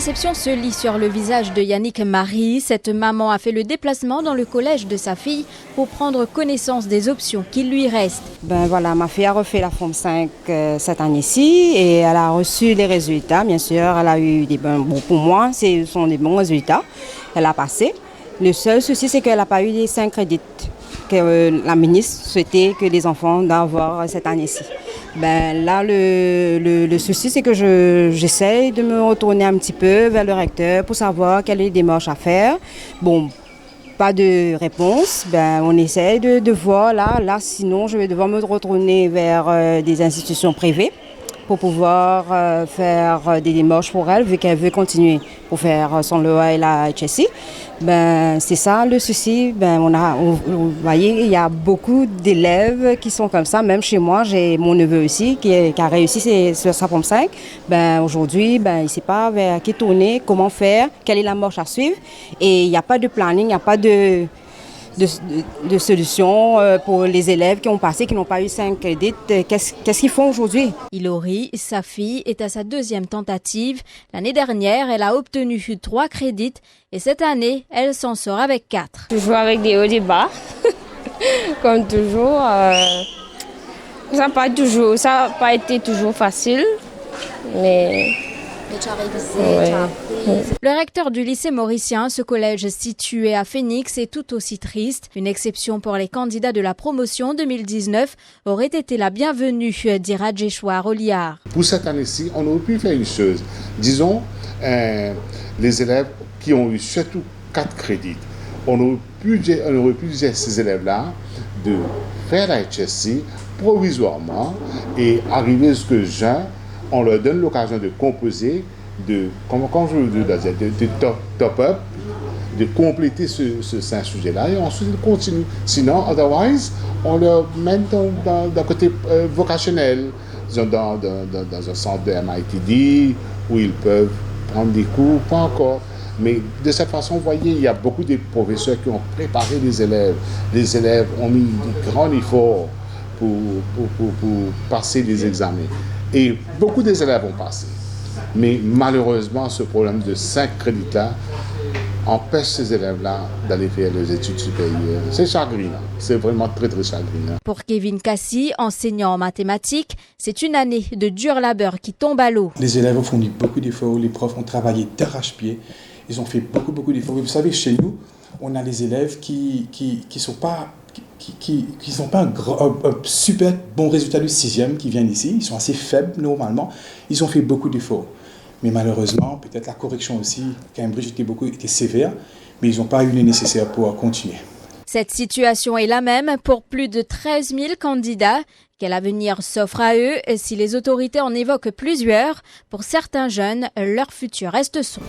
déception se lit sur le visage de Yannick Marie. Cette maman a fait le déplacement dans le collège de sa fille pour prendre connaissance des options qui lui restent. Voilà, ma fille a refait la Forme 5 cette année-ci et elle a reçu les résultats. Bien sûr, elle a eu des bons, pour moi, ce sont des bons résultats. Elle a passé. Le seul souci, c'est qu'elle n'a pas eu les 5 crédits que la ministre souhaitait que les enfants doivent avoir cette année-ci. Là, le souci, c'est que j'essaie de me retourner un petit peu vers le recteur pour savoir quelles sont les démarches à faire. Bon, pas de réponse. On essaie de voir là, sinon je vais devoir me retourner vers des institutions privées pour pouvoir faire des démarches pour elle, vu qu'elle veut continuer pour faire son LOA et la HSI. C'est ça le souci. Vous voyez, il y a beaucoup d'élèves qui sont comme ça. Même chez moi, j'ai mon neveu aussi qui a réussi sa Forme 5. Aujourd'hui, il ne sait pas vers qui tourner, comment faire, quelle est la marche à suivre. Et il n'y a pas de planning, il n'y a pas de solution pour les élèves qui ont passé, qui n'ont pas eu 5 crédits. Qu'est-ce qu'ils font aujourd'hui? Hilary, sa fille, est à sa 2e tentative. L'année dernière, elle a obtenu 3 crédits et cette année, elle s'en sort avec 4. Toujours avec des hauts et des bas, comme toujours. Ça n'a pas été toujours facile, mais... Le recteur du lycée mauricien, ce collège situé à Phoenix, est tout aussi triste. Une exception pour les candidats de la promotion 2019 aurait été la bienvenue, dit Rajeshwar Oliar. Pour cette année-ci, on aurait pu faire une chose. Disons, les élèves qui ont eu surtout 4 crédits, on aurait pu dire à ces élèves-là de faire la HSC provisoirement et arriver jusqu'à juin. On leur donne l'occasion de composer, de top-up, de compléter ce sujet-là et ensuite ils continuent. Sinon, otherwise, on leur met d'un côté vocationnel, dans un centre de MITD où ils peuvent prendre des cours, pas encore. Mais de cette façon, vous voyez, il y a beaucoup de professeurs qui ont préparé les élèves. Les élèves ont mis de grands efforts pour passer les examens. Et beaucoup des élèves ont passé. Mais malheureusement, ce problème de 5 crédits-là empêche ces élèves-là d'aller faire les études supérieures. C'est chagrinant. C'est vraiment très, très chagrinant. Pour Kevin Cassi, enseignant en mathématiques, c'est une année de dur labeur qui tombe à l'eau. Les élèves ont fourni beaucoup d'efforts. Les profs ont travaillé d'arrache-pied. Ils ont fait beaucoup d'efforts. Vous savez, chez nous, on a les élèves qui sont pas... qui n'ont pas un super bon résultat du 6e qui viennent ici. Ils sont assez faibles normalement. Ils ont fait beaucoup d'efforts. Mais malheureusement, peut-être la correction aussi, Cambridge était sévère, mais ils n'ont pas eu le nécessaire pour continuer. Cette situation est la même pour plus de 13 000 candidats. Quel avenir s'offre à eux si les autorités en évoquent plusieurs? Pour certains jeunes, leur futur reste sombre.